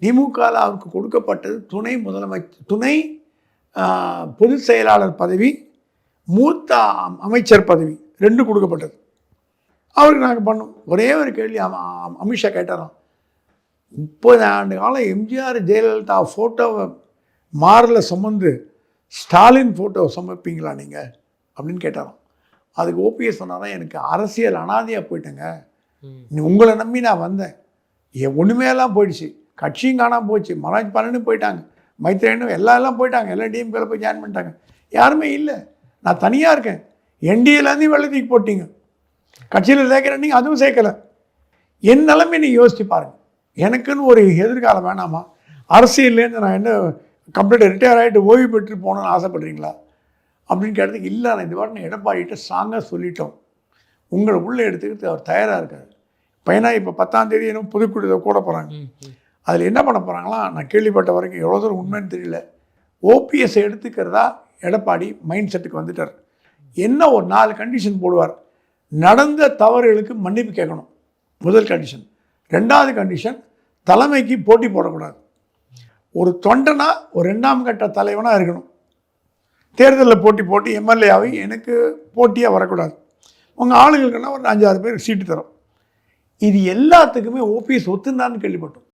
திமுகவில் அவருக்கு கொடுக்கப்பட்டது துணை பொதுச் செயலாளர் பதவி, மூத்த அமைச்சர் பதவி 2 கொடுக்கப்பட்டது. அவருக்கு நாங்கள் பண்ணோம். ஒரே ஒரு கேள்வி அமித்ஷா கேட்டாராம், 30 ஆண்டு காலம் எம்ஜிஆர் ஜெயலலிதா ஃபோட்டோவை மாரில் சுமந்து ஸ்டாலின் ஃபோட்டோவை சமைப்பீங்களா நீங்கள் அப்படின்னு கேட்டாராம். அதுக்கு ஓபிஎஸ் சொன்னாராம், எனக்கு அரசியல் அனாதையாக போயிட்டேங்க, உங்களை நம்பி நான் வந்தேன், ஒன்றுமே எல்லாம் போயிடுச்சு, கட்சியும் காணாமல் போச்சு, மனோஜ் பாலனும் போயிட்டாங்க, மைத்ரேனும் எல்லாம் போயிட்டாங்க, எல்லாம் டிஎம்கேல போய் ஜாயின் பண்ணிட்டாங்க, யாருமே இல்லை, நான் தனியாக இருக்கேன். என்டிஏலேருந்து வெள்ளத்துக்கு போட்டிங்க, கட்சியில் சேர்க்குறேன் நீங்கள், அதுவும் சேர்க்கலை. என் நிலைமை நீங்கள் யோசிச்சு பாருங்கள். எனக்குன்னு ஒரு எதிர்காலம் வேணாமா? அரசியல்லேருந்து நான் என்ன கம்ப்ளீட்டாக ரிட்டையர் ஆகிட்டு ஓய்வு பெற்று போகணுன்னு ஆசைப்படுறீங்களா அப்படின்னு கேட்டதுக்கு, இல்லை நான் இந்த வாட்டி எடப்பாடிகிட்ட ஸ்ட்ராங்காக சொல்லிட்டோம், உங்களை உள்ளே எடுத்துக்கிட்டு அவர் தயாராக இருக்கார். பையனா இப்போ 10ஆம் தேதி என்ன பொதுக்குழுவை கூட போகிறாங்க. அதில் என்ன பண்ண போகிறாங்களா, நான் கேள்விப்பட்ட வரைக்கும் எவ்வளோ தூரம் உண்மைன்னு தெரியல, ஓபிஎஸ்ஸை எடுத்துக்கிறதா எடப்பாடி மைண்ட் செட்டுக்கு வந்துட்டார். என்ன ஒரு 4 கண்டிஷன் போடுவார். நடந்த தவறுகளுக்கு மன்னிப்பு கேட்கணும், முதல் கண்டிஷன். 2வது கண்டிஷன், தலைமைக்கு போட்டி போடக்கூடாது. ஒரு தொண்டனா ஒரு 2ஆம் கட்ட தலைவனாக இருக்கணும். தேர்தலில் போட்டி எம்எல்ஏ ஆகி எனக்கு போட்டியாக வரக்கூடாது. உங்கள் ஆளுங்களுக்குன்னா ஒரு 5-6 பேர் சீட்டு தரும். இது எல்லாத்துக்குமே ஓபிஎஸ் ஒத்துந்தான்னு கேள்விப்பட்டோம்.